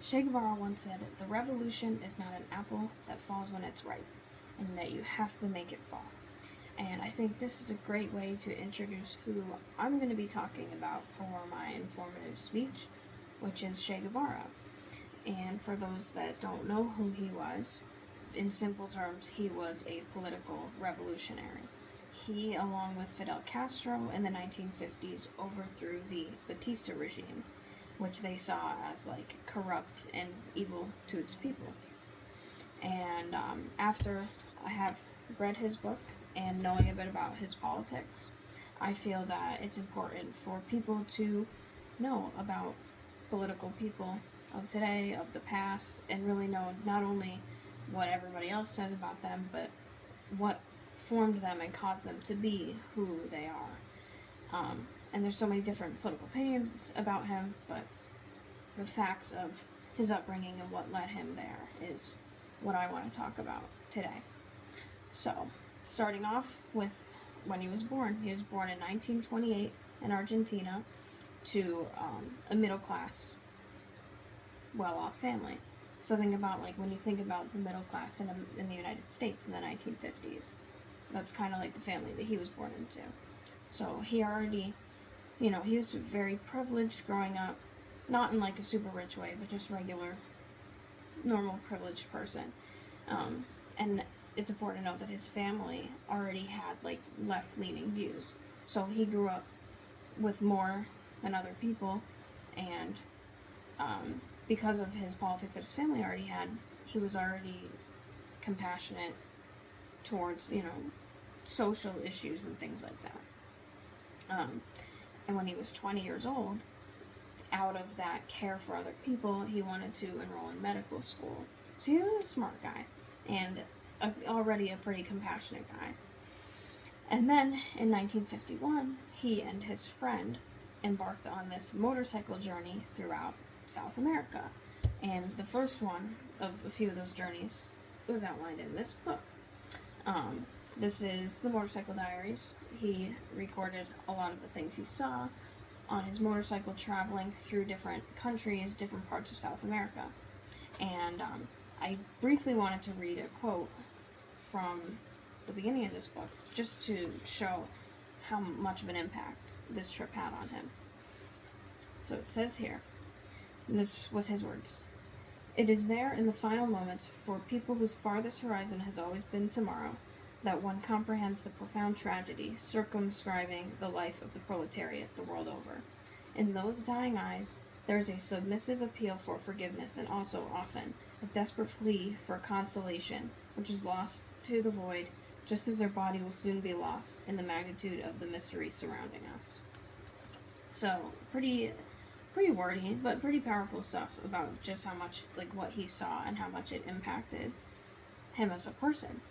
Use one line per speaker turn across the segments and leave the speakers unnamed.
Che Guevara once said, "The revolution is not an apple that falls when it's ripe, and that you have to make it fall." And I think this is a great way to introduce who I'm going to be talking about for my informative speech, which is Che Guevara. And for those that don't know who he was, in simple terms, he was a political revolutionary. He, along with Fidel Castro in the 1950s, overthrew the Batista regime, which they saw as like corrupt and evil to its people. And after I have read his book and knowing a bit about his politics, I feel that it's important for people to know about political people of today, of the past, and really know not only what everybody else says about them, but what formed them and caused them to be who they are. And there's so many different political opinions about him, but the facts of his upbringing and what led him there is what I want to talk about today. So, starting off with when he was born. He was born in 1928 in Argentina to a middle class, well off family. So think about like when you think about the middle class in the United States in the 1950s. That's kind of like the family that he was born into. So he already, he was very privileged growing up. Not in like a super rich way, but just regular, normal privileged person. And it's important to note that his family already had like left-leaning views. So he grew up with more than other people, and because of his politics that his family already had, he was already compassionate towards, social issues and things like that. And when he was 20 years old, out of that care for other people, he wanted to enroll in medical school. So he was a smart guy, and already a pretty compassionate guy. And then, in 1951, he and his friend embarked on this motorcycle journey throughout South America. And the first one of a few of those journeys was outlined in this book. This is the Motorcycle Diaries. He recorded a lot of the things he saw on his motorcycle traveling through different countries, different parts of South America. And I briefly wanted to read a quote from the beginning of this book, just to show how much of an impact this trip had on him. So it says here, and this was his words: "It is there in the final moments, for people whose farthest horizon has always been tomorrow, that one comprehends the profound tragedy circumscribing the life of the proletariat the world over. In those dying eyes, there is a submissive appeal for forgiveness, and also, often, a desperate plea for consolation, which is lost to the void, just as their body will soon be lost in the magnitude of the mystery surrounding us." So, pretty wordy, but pretty powerful stuff about just how much, like, what he saw and how much it impacted him as a person.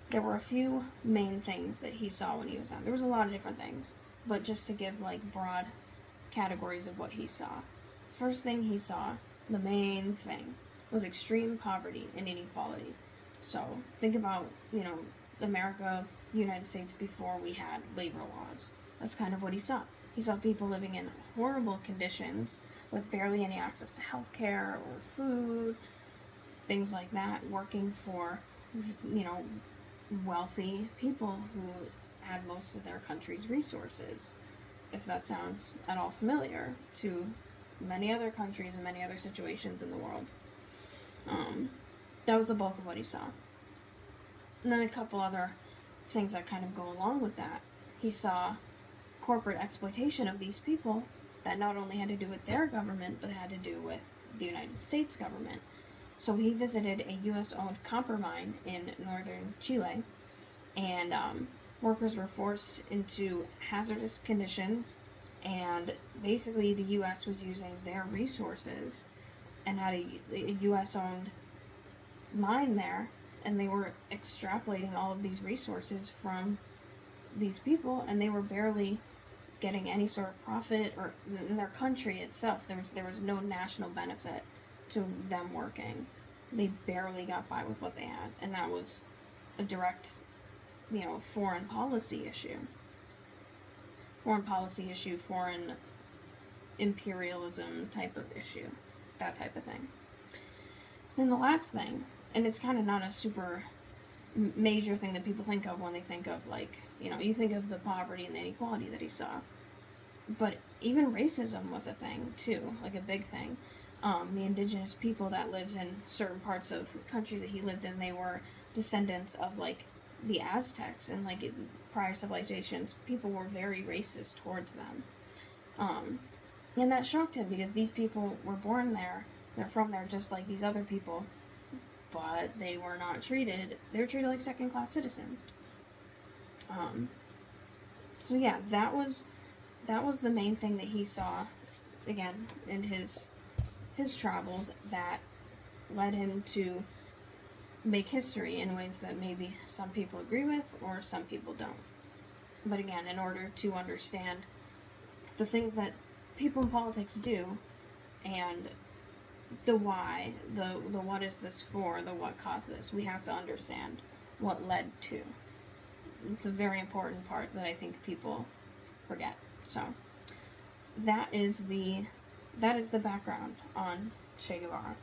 There were a few main things that he saw when he was on. There was a lot of different things, but just to give, like, broad categories of what he saw. First thing he saw, the main thing, was extreme poverty and inequality. So, think about, America, United States before we had labor laws. That's kind of what he saw. He saw people living in horrible conditions with barely any access to healthcare or food, things like that, working for, wealthy people who had most of their country's resources. If that sounds at all familiar to many other countries and many other situations in the world. That was the bulk of what he saw. And then a couple other things that kind of go along with that. He saw corporate exploitation of these people that not only had to do with their government, but had to do with the United States government. So he visited a U.S.-owned copper mine in northern Chile, and workers were forced into hazardous conditions, and basically the U.S. was using their resources and had a U.S.-owned mine there, and they were extrapolating all of these resources from these people, and they were barely getting any sort of profit, or in their country itself, there was no national benefit to them working. They barely got by with what they had, and that was a direct, foreign policy issue. Foreign imperialism type of issue that type of thing. Then the last thing, and it's kind of not a super major thing that people think of when they think of, like, you think of the poverty and the inequality that he saw, but even racism was a thing too, like a big thing. The indigenous people that lived in certain parts of countries that he lived in, they were descendants of, like, the Aztecs, and, like, prior civilizations, people were very racist towards them. And that shocked him, because these people were born there, they're from there just like these other people, but they were treated like second-class citizens. So yeah, that was the main thing that he saw, again, in his travels, that led him to make history in ways that maybe some people agree with or some people don't. But again, in order to understand the things that people in politics do, and the why, the what is this for, the what caused this, we have to understand what led to. It's a very important part that I think people forget. So that is the background on Che Guevara.